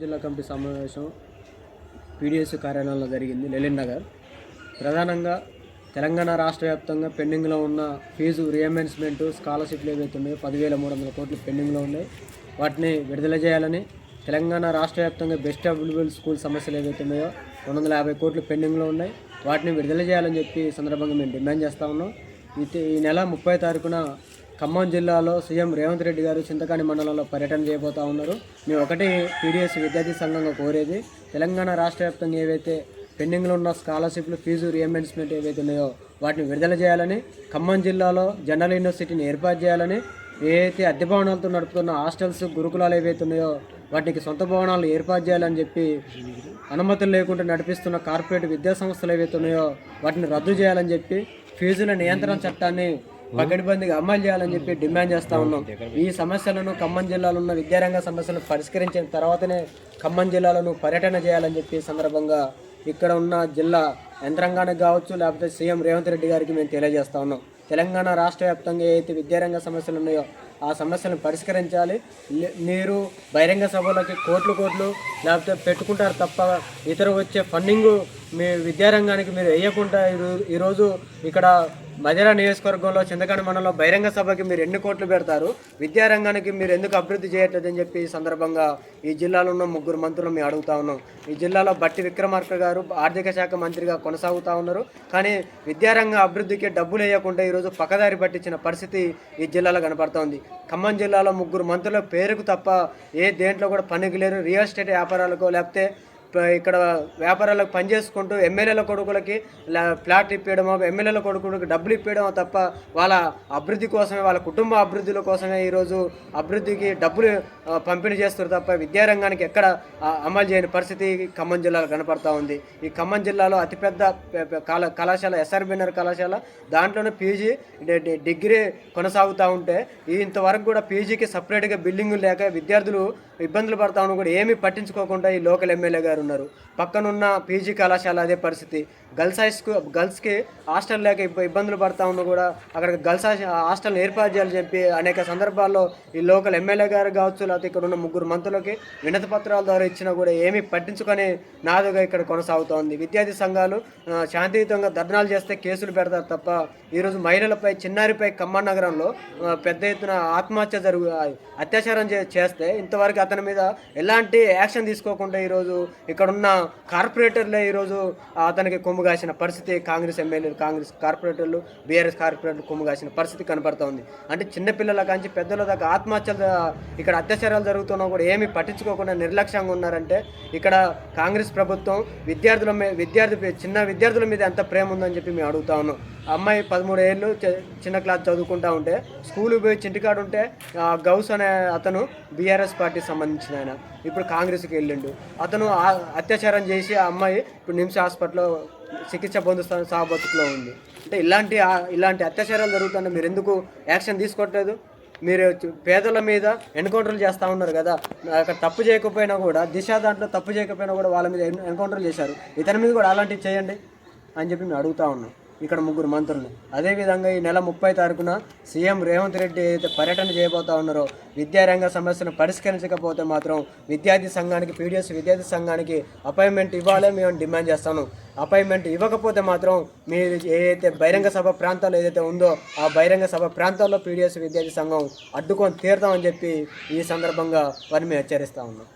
జిల్లా కమిటీ సమావేశం పీడిఎస్ కార్యాలయంలో జరిగింది లెలిన్ నగర్. ప్రధానంగా తెలంగాణ రాష్ట్ర వ్యాప్తంగా పెండింగ్లో ఉన్న ఫీజు రియంబర్స్మెంట్ స్కాలర్షిప్లు ఏవైతే ఉన్నాయో 10,300 కోట్లు పెండింగ్లో ఉన్నాయి. వాటిని విడుదల చేయాలని తెలంగాణ రాష్ట్ర వ్యాప్తంగా బెస్ట్ అవైలబుల్ స్కూల్ సమస్యలు ఏవైతే ఉన్నాయో 250 కోట్లు పెండింగ్లో ఉన్నాయి. వాటిని విడుదల చేయాలని చెప్పి సందర్భంగా మేము డిమాండ్ చేస్తూ ఉన్నాం. ఈ నెల 30 తారీఖున ఖమ్మం జిల్లాలో సీఎం రేవంత్ రెడ్డి గారు చింతకాని మండలంలో పర్యటన చేయబోతూ ఉన్నారు. మేము ఒకటి పీడిఎస్ విద్యార్థి సంఘంగా కోరేది, తెలంగాణ రాష్ట్ర వ్యాప్తంగా ఏవైతే పెండింగ్లో ఉన్న స్కాలర్షిప్లు ఫీజు రియంబర్స్మెంట్ ఏవైతే ఉన్నాయో వాటిని విడుదల చేయాలని, ఖమ్మం జిల్లాలో జనరల్ యూనివర్సిటీని ఏర్పాటు చేయాలని, ఏవైతే అద్దె భవనాలతో నడుపుతున్న హాస్టల్స్ గురుకులాలు ఏవైతే ఉన్నాయో వాటికి సొంత భవనాలు ఏర్పాటు చేయాలని చెప్పి, అనుమతులు లేకుండా నడిపిస్తున్న కార్పొరేట్ విద్యా సంస్థలు ఏవైతే ఉన్నాయో వాటిని రద్దు చేయాలని చెప్పి, ఫీజుల నియంత్రణ చట్టాన్ని పకడ్బందీగా అమలు చేయాలని చెప్పి డిమాండ్ చేస్తూ ఉన్నాం. ఈ సమస్యలను ఖమ్మం జిల్లాలో ఉన్న విద్యారంగ సమస్యలను పరిష్కరించిన తర్వాతనే ఖమ్మం జిల్లాలను పర్యటన చేయాలని చెప్పి సందర్భంగా ఇక్కడ ఉన్న జిల్లా యంత్రాంగానికి కావచ్చు, లేకపోతే సీఎం రేవంత్ రెడ్డి గారికి మేము తెలియజేస్తూ ఉన్నాం. తెలంగాణ రాష్ట్ర వ్యాప్తంగా ఏదైతే విద్యారంగ సమస్యలు ఉన్నాయో ఆ సమస్యలను పరిష్కరించాలి. మీరు బహిరంగ సభలకి కోట్లు లేకపోతే పెట్టుకుంటారు తప్ప ఇతర వచ్చే ఫండింగు మీ విద్యారంగానికి మీరు వేయకుండా ఈరోజు ఇక్కడ మధిర నియోజకవర్గంలో చింతకాని మండలంలో బహిరంగ సభకి మీరు ఎన్ని కోట్లు పెడతారు, విద్యారంగానికి మీరు ఎందుకు అభివృద్ధి చేయట్లేదని చెప్పి ఈ సందర్భంగా ఈ జిల్లాలో ఉన్న 3 మంత్రులు మేము అడుగుతా ఉన్నాం. ఈ జిల్లాలో బట్టి విక్రమార్క గారు ఆర్థిక శాఖ మంత్రిగా కొనసాగుతూ ఉన్నారు. కానీ విద్యారంగ అభివృద్ధికి డబ్బులు వేయకుండా ఈరోజు పక్కదారి పట్టించిన పరిస్థితి ఈ జిల్లాలో కనపడుతోంది. ఖమ్మం జిల్లాలో 3 మంత్రుల పేరుకు తప్ప దేంట్లో కూడా పనికి లేరు. రియల్ ఎస్టేట్ వ్యాపారాలకు లేకపోతే ఇక్కడ వ్యాపారాలకు పనిచేసుకుంటూ ఎమ్మెల్యేల కొడుకులకి ఫ్లాట్ ఇప్పించడమో, ఎమ్మెల్యేల కొడుకులకి డబ్బులు ఇప్పించడమో తప్ప వాళ్ళ అభివృద్ధి కోసమే, వాళ్ళ కుటుంబ అభివృద్ధిల కోసమే ఈరోజు అభివృద్ధికి డబ్బులు పంపిణీ చేస్తారు తప్ప విద్యారంగానికి ఎక్కడ అమలు చేయని పరిస్థితి ఖమ్మం జిల్లాలో కనపడతా ఉంది. ఈ ఖమ్మం జిల్లాలో అతిపెద్ద కళాశాల ఎస్ఆర్బిఎన్ఆర్ కళాశాల, దాంట్లోనే పీజీ డిగ్రీ కొనసాగుతూ ఉంటే ఇంతవరకు కూడా పీజీకి సపరేట్గా బిల్డింగులు లేక విద్యార్థులు ఇబ్బందులు పడతా ఉన్నా కూడా ఏమీ పట్టించుకోకుండా ఈ లోకల్ ఎమ్మెల్యే గారు ఉన్నారు. పక్కనున్న పీజీ కళాశాల అదే పరిస్థితి. గర్ల్స్కి హాస్టల్ లేక ఇబ్బందులు పడతా ఉన్నా కూడా అక్కడ గర్ల్స్ హాస్టల్ని ఏర్పాటు చేయాలని చెప్పి అనేక సందర్భాల్లో ఈ లోకల్ ఎమ్మెల్యే గారు కావచ్చు, లేకపోతే ఇక్కడ ఉన్న 3 మంత్రులకి వినతి పత్రాల ద్వారా ఇచ్చినా కూడా ఏమీ పట్టించుకొని నాదుగా ఇక్కడ కొనసాగుతోంది. విద్యార్థి సంఘాలు శాంతియుతంగా ధర్నాలు చేస్తే కేసులు పెడతారు తప్ప ఈరోజు మహిళలపై, చిన్నారిపై ఖమ్మం నగరంలో పెద్ద ఎత్తున ఆత్మహత్య అత్యాచారం చేస్తే ఇంతవరకు అతని మీద ఎలాంటి యాక్షన్ తీసుకోకుండా ఈరోజు ఇక్కడున్న కార్పొరేటర్లే ఈరోజు అతనికి కొమ్ము కాసిన పరిస్థితి, కాంగ్రెస్ ఎమ్మెల్యేలు, కాంగ్రెస్ కార్పొరేటర్లు, బీఆర్ఎస్ కార్పొరేటర్లు కొమ్ము కాసిన పరిస్థితి కనపడుతూ ఉంది. అంటే చిన్నపిల్లల కాంచి పెద్దల దాకా ఆత్మహత్యలు, ఇక్కడ అత్యాచారాలు జరుగుతున్నా కూడా ఏమీ పట్టించుకోకుండా నిర్లక్ష్యంగా ఉన్నారంటే ఇక్కడ కాంగ్రెస్ ప్రభుత్వం చిన్న విద్యార్థుల మీద ఎంత ప్రేమ ఉందని చెప్పి మేము అడుగుతా ఉన్నాం. అమ్మాయి 13 ఏళ్ళు చిన్న క్లాస్ చదువుకుంటూ ఉంటే స్కూల్కి పోయి చింటికాడు ఉంటే గౌస్ అనే అతను బీఆర్ఎస్ పార్టీకి సంబంధించిన ఆయన ఇప్పుడు కాంగ్రెస్కి వెళ్ళిండు. అతను అత్యాచారం చేసి ఆ అమ్మాయి ఇప్పుడు నిమ్స్ హాస్పిటల్లో చికిత్స పొందుతున్న సాబతుకులో ఉంది. అంటే ఇలాంటి అత్యాచారాలు జరుగుతున్నా మీరు ఎందుకు యాక్షన్ తీసుకోవట్లేదు? మీరు పేదల మీద ఎన్కౌంటర్లు చేస్తూ ఉన్నారు కదా, అక్కడ తప్పు చేయకపోయినా కూడా, దిశ దాంట్లో తప్పు చేయకపోయినా కూడా వాళ్ళ మీద ఎన్కౌంటర్లు చేశారు. ఇతని మీద కూడా అలాంటివి చేయండి అని చెప్పి మేము అడుగుతూ ఉన్నాం ఇక్కడ 3 మంత్రులు. అదేవిధంగా ఈ నెల 30 తారీఖున సీఎం రేవంత్ రెడ్డి ఏదైతే పర్యటన చేయబోతా ఉన్నారో విద్యారంగ సమస్యను పరిష్కరించకపోతే మాత్రం విద్యార్థి సంఘానికి, పీడిఎస్ విద్యార్థి సంఘానికి అపాయింట్మెంట్ ఇవ్వాలని మేము డిమాండ్ చేస్తాను. అపాయింట్మెంట్ ఇవ్వకపోతే మాత్రం మీరు ఏదైతే బహిరంగ సభ ప్రాంతాలు ఏదైతే ఉందో ఆ బహిరంగ సభ ప్రాంతాల్లో పీడిఎస్ విద్యార్థి సంఘం అడ్డుకొని తీరుతామని చెప్పి ఈ సందర్భంగా వారిని మేము హెచ్చరిస్తూ ఉన్నాం.